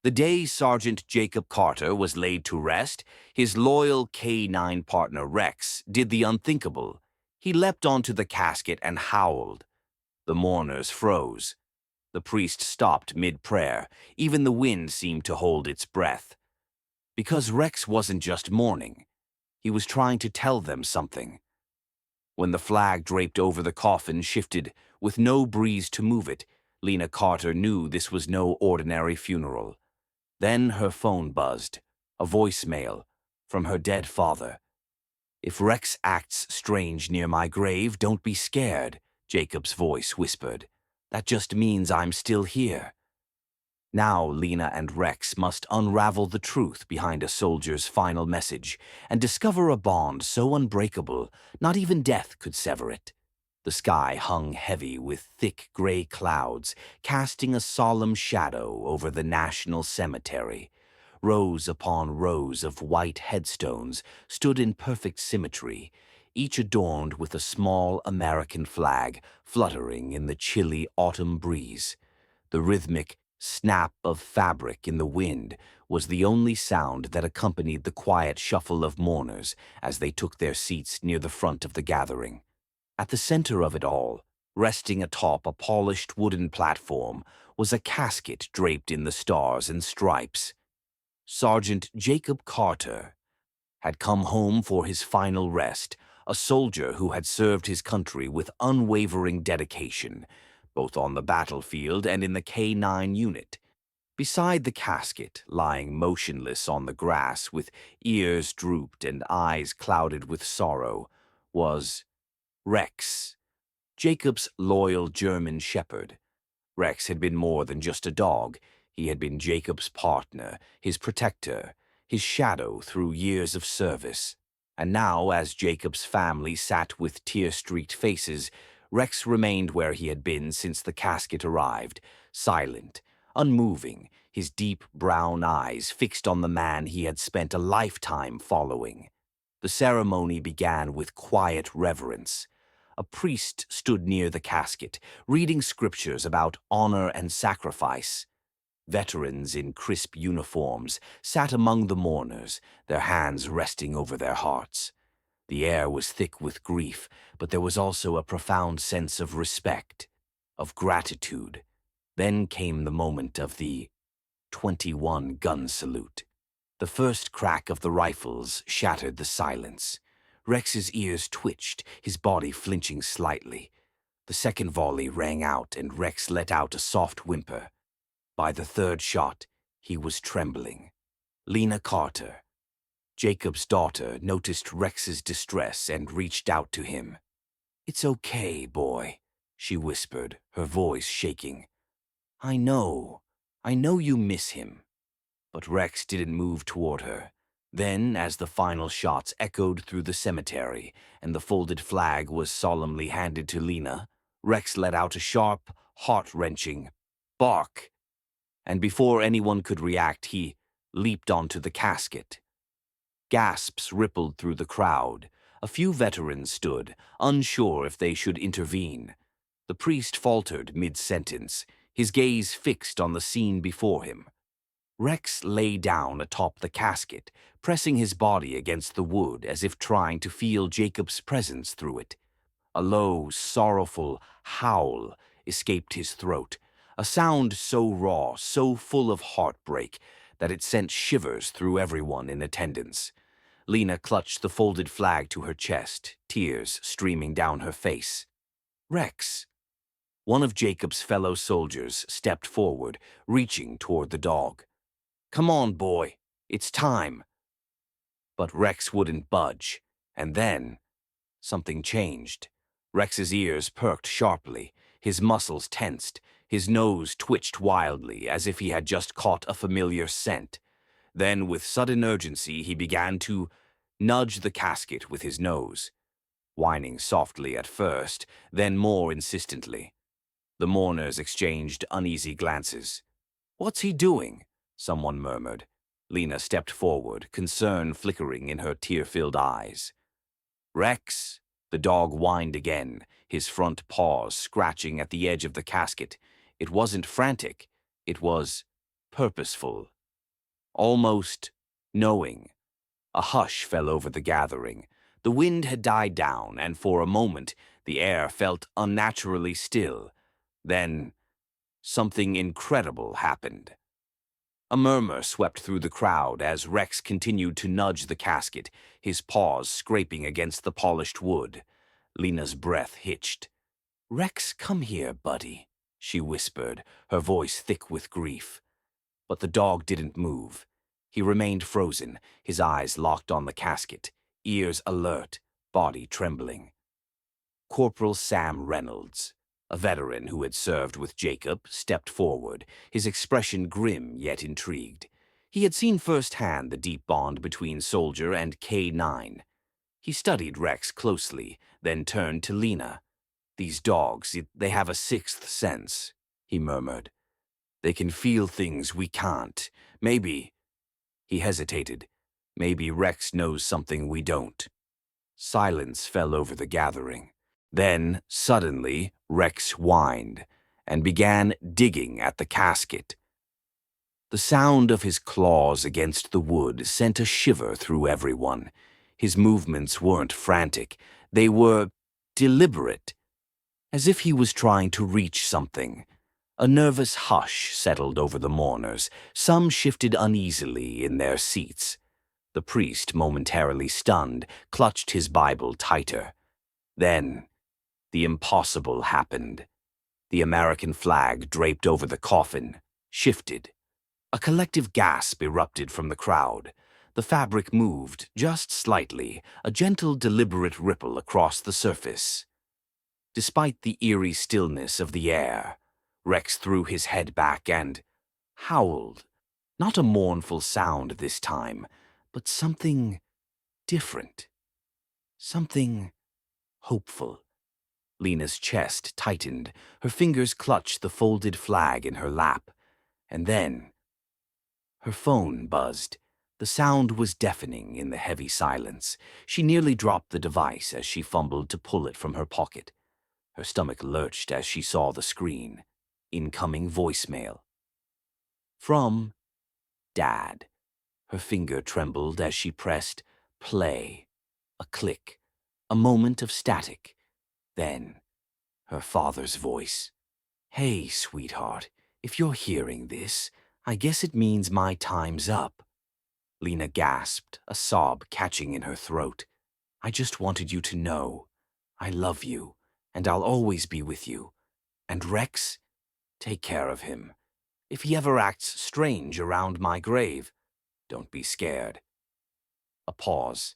The day Sergeant Jacob Carter was laid to rest, his loyal K-9 partner Rex did the unthinkable. He leapt onto the casket and howled. The mourners froze. The priest stopped mid-prayer. Even the wind seemed to hold its breath. Because Rex wasn't just mourning. He was trying to tell them something. When the flag draped over the coffin shifted, with no breeze to move it, Lena Carter knew this was no ordinary funeral. Then her phone buzzed, a voicemail from her dead father. "If Rex acts strange near my grave, don't be scared," Jacob's voice whispered. "That just means I'm still here." Now Lena and Rex must unravel the truth behind a soldier's final message and discover a bond so unbreakable, not even death could sever it. The sky hung heavy with thick gray clouds, casting a solemn shadow over the national cemetery. Rows upon rows of white headstones stood in perfect symmetry, each adorned with a small American flag fluttering in the chilly autumn breeze. The rhythmic snap of fabric in the wind was the only sound that accompanied the quiet shuffle of mourners as they took their seats near the front of the gathering. At the center of it all, resting atop a polished wooden platform, was a casket draped in the stars and stripes. Sergeant Jacob Carter had come home for his final rest, a soldier who had served his country with unwavering dedication, both on the battlefield and in the K-9 unit. Beside the casket, lying motionless on the grass with ears drooped and eyes clouded with sorrow, was Rex, Jacob's loyal German shepherd. Rex had been more than just a dog. He had been Jacob's partner, his protector, his shadow through years of service. And now, as Jacob's family sat with tear-streaked faces, Rex remained where he had been since the casket arrived, silent, unmoving, his deep brown eyes fixed on the man he had spent a lifetime following. The ceremony began with quiet reverence. A priest stood near the casket, reading scriptures about honor and sacrifice. Veterans in crisp uniforms sat among the mourners, their hands resting over their hearts. The air was thick with grief, but there was also a profound sense of respect, of gratitude. Then came the moment of the 21 gun salute. The first crack of the rifles shattered the silence. Rex's ears twitched, his body flinching slightly. The second volley rang out, and Rex let out a soft whimper. By the third shot, he was trembling. Lena Carter, Jacob's daughter, noticed Rex's distress and reached out to him. "It's okay, boy," she whispered, her voice shaking. I know you miss him." But Rex didn't move toward her. Then, as the final shots echoed through the cemetery and the folded flag was solemnly handed to Lena, Rex let out a sharp, heart-wrenching bark. And before anyone could react, he leaped onto the casket. Gasps rippled through the crowd. A few veterans stood, unsure if they should intervene. The priest faltered mid-sentence, his gaze fixed on the scene before him. Rex lay down atop the casket, pressing his body against the wood as if trying to feel Jacob's presence through it. A low, sorrowful howl escaped his throat, a sound so raw, so full of heartbreak, that it sent shivers through everyone in attendance. Lena clutched the folded flag to her chest, tears streaming down her face. "Rex." One of Jacob's fellow soldiers stepped forward, reaching toward the dog. "Come on, boy. It's time." But Rex wouldn't budge, and then something changed. Rex's ears perked sharply, his muscles tensed, his nose twitched wildly as if he had just caught a familiar scent. Then, with sudden urgency, he began to nudge the casket with his nose, whining softly at first, then more insistently. The mourners exchanged uneasy glances. "What's he doing?" someone murmured. Lena stepped forward, concern flickering in her tear-filled eyes. "Rex," the dog whined again, his front paws scratching at the edge of the casket. It wasn't frantic, it was purposeful, almost knowing. A hush fell over the gathering. The wind had died down, and for a moment the air felt unnaturally still. Then something incredible happened. A murmur swept through the crowd as Rex continued to nudge the casket, his paws scraping against the polished wood. Lena's breath hitched. "Rex, come here, buddy," she whispered, her voice thick with grief. But the dog didn't move. He remained frozen, his eyes locked on the casket, ears alert, body trembling. Corporal Sam Reynolds, a veteran who had served with Jacob, stepped forward, his expression grim yet intrigued. He had seen firsthand the deep bond between soldier and K-9. He studied Rex closely, then turned to Lena. "These dogs, they have a sixth sense," he murmured. "They can feel things we can't. Maybe—" He hesitated. "Maybe Rex knows something we don't." Silence fell over the gathering. Then, suddenly, Rex whined and began digging at the casket. The sound of his claws against the wood sent a shiver through everyone. His movements weren't frantic. They were deliberate, as if he was trying to reach something. A nervous hush settled over the mourners. Some shifted uneasily in their seats. The priest, momentarily stunned, clutched his Bible tighter. Then, the impossible happened. The American flag draped over the coffin shifted. A collective gasp erupted from the crowd. The fabric moved, just slightly, a gentle, deliberate ripple across the surface. Despite the eerie stillness of the air, Rex threw his head back and howled. Not a mournful sound this time, but something different. Something hopeful. Lena's chest tightened. Her fingers clutched the folded flag in her lap. And then her phone buzzed. The sound was deafening in the heavy silence. She nearly dropped the device as she fumbled to pull it from her pocket. Her stomach lurched as she saw the screen. Incoming voicemail. From Dad. Her finger trembled as she pressed play. A click. A moment of static. Then, her father's voice. "Hey, sweetheart, if you're hearing this, I guess it means my time's up." Lena gasped, a sob catching in her throat. "I just wanted you to know. I love you, and I'll always be with you. And Rex, take care of him. If he ever acts strange around my grave, don't be scared." A pause.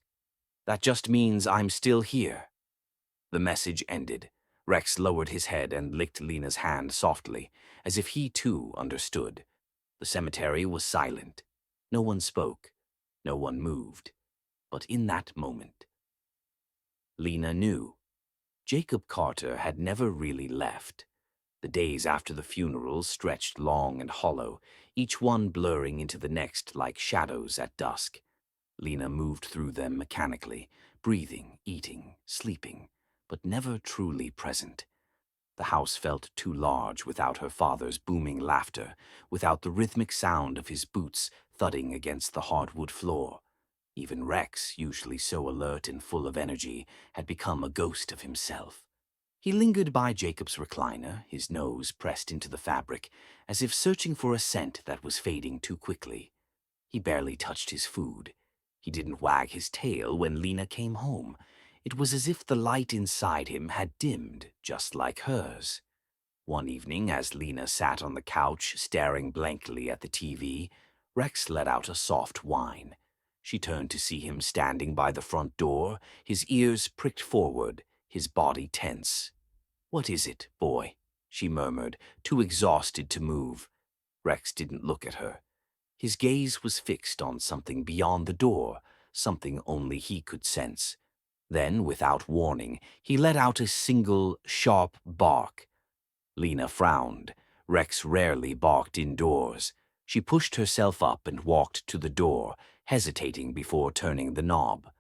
"That just means I'm still here." The message ended. Rex lowered his head and licked Lena's hand softly, as if he too understood. The cemetery was silent. No one spoke. No one moved. But in that moment, Lena knew. Jacob Carter had never really left. The days after the funeral stretched long and hollow, each one blurring into the next like shadows at dusk. Lena moved through them mechanically, breathing, eating, sleeping, but never truly present. The house felt too large without her father's booming laughter, without the rhythmic sound of his boots thudding against the hardwood floor. Even Rex, usually so alert and full of energy, had become a ghost of himself. He lingered by Jacob's recliner, his nose pressed into the fabric, as if searching for a scent that was fading too quickly. He barely touched his food. He didn't wag his tail when Lena came home. It was as if the light inside him had dimmed, just like hers. One evening, as Lena sat on the couch, staring blankly at the TV, Rex let out a soft whine. She turned to see him standing by the front door, his ears pricked forward, his body tense. "What is it, boy?" she murmured, too exhausted to move. Rex didn't look at her. His gaze was fixed on something beyond the door, something only he could sense. Then, without warning, he let out a single, sharp bark. Lena frowned. Rex rarely barked indoors. She pushed herself up and walked to the door, hesitating before turning the knob.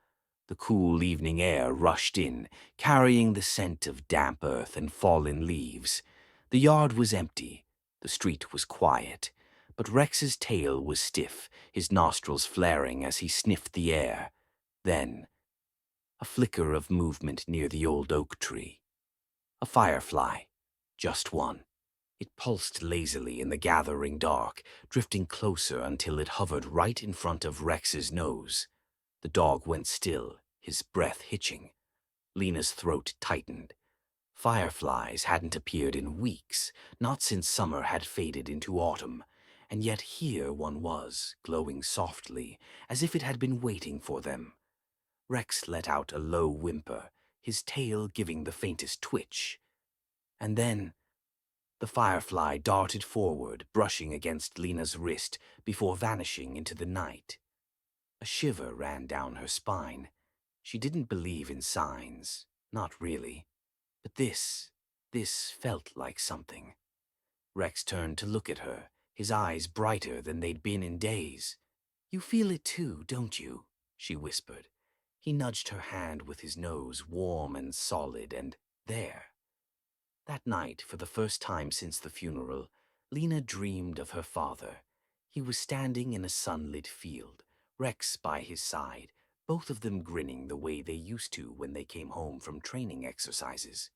The cool evening air rushed in, carrying the scent of damp earth and fallen leaves. The yard was empty. The street was quiet. But Rex's tail was stiff, his nostrils flaring as he sniffed the air. Then, a flicker of movement near the old oak tree. A firefly. Just one. It pulsed lazily in the gathering dark, drifting closer until it hovered right in front of Rex's nose. The dog went still, his breath hitching. Lena's throat tightened. Fireflies hadn't appeared in weeks, not since summer had faded into autumn, and yet here one was, glowing softly, as if it had been waiting for them. Rex let out a low whimper, his tail giving the faintest twitch. And then the firefly darted forward, brushing against Lena's wrist before vanishing into the night. A shiver ran down her spine. She didn't believe in signs, not really. But this felt like something. Rex turned to look at her, his eyes brighter than they'd been in days. "You feel it too, don't you?" she whispered. He nudged her hand with his nose, warm and solid, and there. That night, for the first time since the funeral, Lena dreamed of her father. He was standing in a sunlit field, Rex by his side, both of them grinning the way they used to when they came home from training exercises.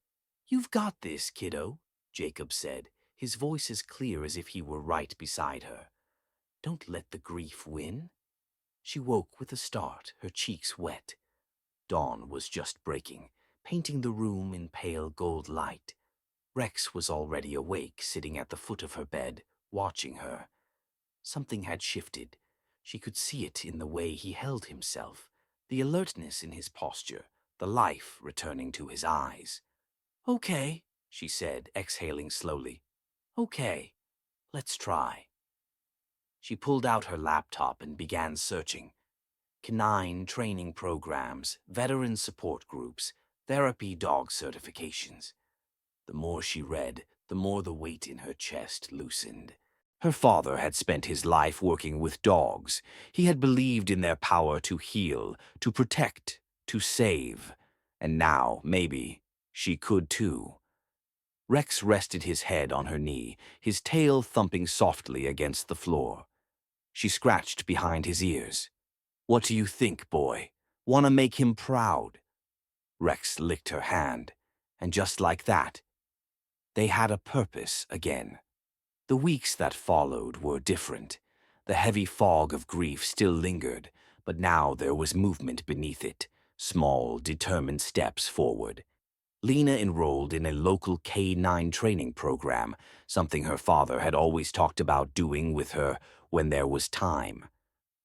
"You've got this, kiddo," Jacob said, his voice as clear as if he were right beside her. "Don't let the grief win." She woke with a start, her cheeks wet. Dawn was just breaking, painting the room in pale gold light. Rex was already awake, sitting at the foot of her bed, watching her. Something had shifted. She could see it in the way he held himself, the alertness in his posture, the life returning to his eyes. "Okay," she said, exhaling slowly. "Okay, let's try." She pulled out her laptop and began searching. Canine training programs, veteran support groups, therapy dog certifications. The more she read, the more the weight in her chest loosened. Her father had spent his life working with dogs. He had believed in their power to heal, to protect, to save. And now, maybe, she could too. Rex rested his head on her knee, his tail thumping softly against the floor. She scratched behind his ears. "What do you think, boy? Want to make him proud?" Rex licked her hand, and just like that, they had a purpose again. The weeks that followed were different. The heavy fog of grief still lingered, but now there was movement beneath it, small, determined steps forward. Lena enrolled in a local K-9 training program, something her father had always talked about doing with her when there was time.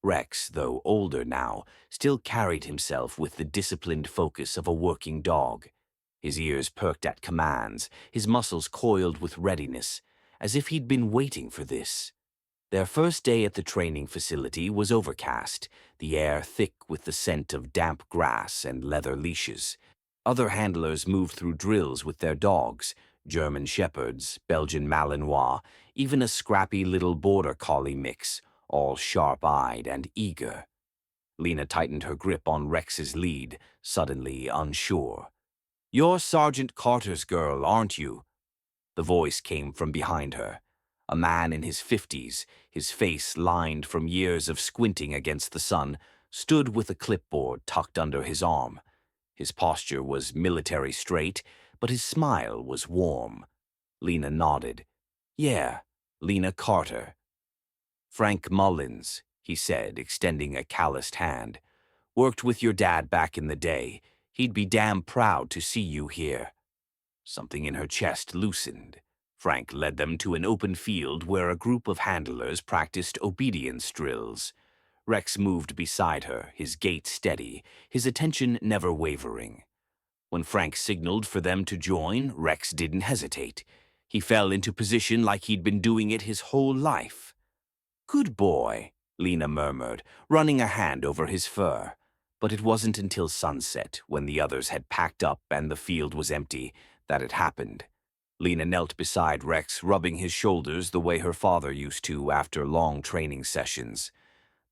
Rex, though older now, still carried himself with the disciplined focus of a working dog. His ears perked at commands, his muscles coiled with readiness, as if he'd been waiting for this. Their first day at the training facility was overcast, the air thick with the scent of damp grass and leather leashes. Other handlers moved through drills with their dogs, German Shepherds, Belgian Malinois, even a scrappy little border collie mix, all sharp-eyed and eager. Lena tightened her grip on Rex's lead, suddenly unsure. "You're Sergeant Carter's girl, aren't you?" The voice came from behind her. A man in his 50s, his face lined from years of squinting against the sun, stood with a clipboard tucked under his arm. His posture was military straight, but his smile was warm. Lena nodded. "Yeah, Lena Carter." "Frank Mullins," he said, extending a calloused hand. "Worked with your dad back in the day. He'd be damn proud to see you here." Something in her chest loosened. Frank led them to an open field where a group of handlers practiced obedience drills. Rex moved beside her, his gait steady, his attention never wavering. When Frank signaled for them to join, Rex didn't hesitate. He fell into position like he'd been doing it his whole life. "Good boy," Lena murmured, running a hand over his fur. But it wasn't until sunset, when the others had packed up and the field was empty, that it happened. Lena knelt beside Rex, rubbing his shoulders the way her father used to after long training sessions.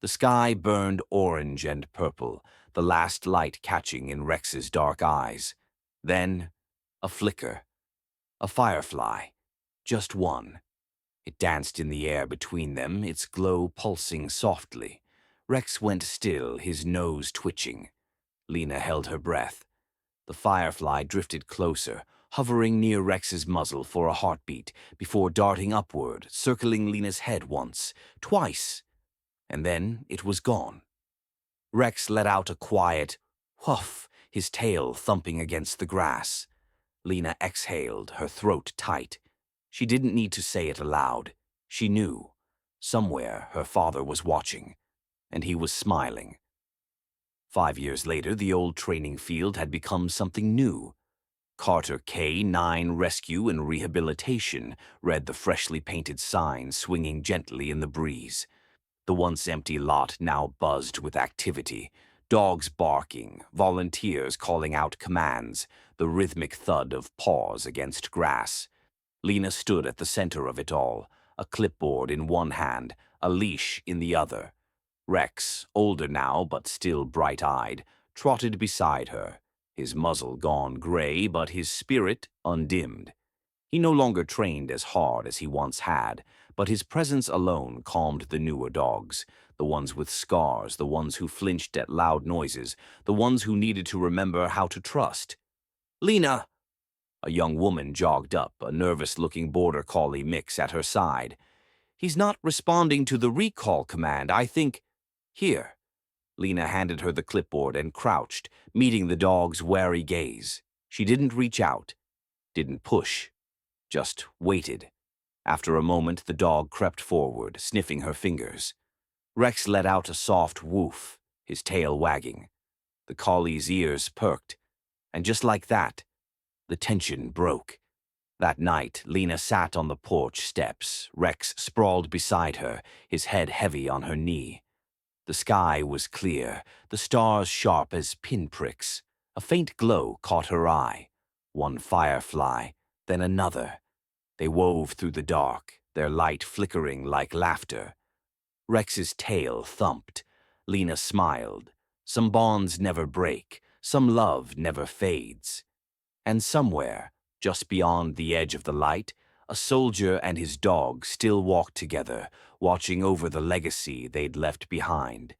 The sky burned orange and purple, the last light catching in Rex's dark eyes. Then, a flicker. A firefly. Just one. It danced in the air between them, its glow pulsing softly. Rex went still, his nose twitching. Lena held her breath. The firefly drifted closer, hovering near Rex's muzzle for a heartbeat, before darting upward, circling Lena's head once, twice, and then it was gone. Rex let out a quiet whoof, his tail thumping against the grass. Lena exhaled, her throat tight. She didn't need to say it aloud. She knew. Somewhere her father was watching, and he was smiling. 5 years later, the old training field had become something new. Carter K-9 Rescue and Rehabilitation read the freshly painted sign swinging gently in the breeze. The once empty lot now buzzed with activity. Dogs barking, volunteers calling out commands, the rhythmic thud of paws against grass. Lena stood at the center of it all, a clipboard in one hand, a leash in the other. Rex, older now but still bright-eyed, trotted beside her, his muzzle gone gray but his spirit undimmed. He no longer trained as hard as he once had, but his presence alone calmed the newer dogs, the ones with scars, the ones who flinched at loud noises, the ones who needed to remember how to trust. "Lena!" A young woman jogged up, a nervous-looking border collie mix at her side. "He's not responding to the recall command, I think—" "Here." Lena handed her the clipboard and crouched, meeting the dog's wary gaze. She didn't reach out, didn't push, just waited. After a moment, the dog crept forward, sniffing her fingers. Rex let out a soft woof, his tail wagging. The collie's ears perked, and just like that, the tension broke. That night, Lena sat on the porch steps, Rex sprawled beside her, his head heavy on her knee. The sky was clear, the stars sharp as pinpricks. A faint glow caught her eye. One firefly, then another. They wove through the dark, their light flickering like laughter. Rex's tail thumped. Lena smiled. Some bonds never break, some love never fades. And somewhere, just beyond the edge of the light, a soldier and his dog still walked together, watching over the legacy they'd left behind.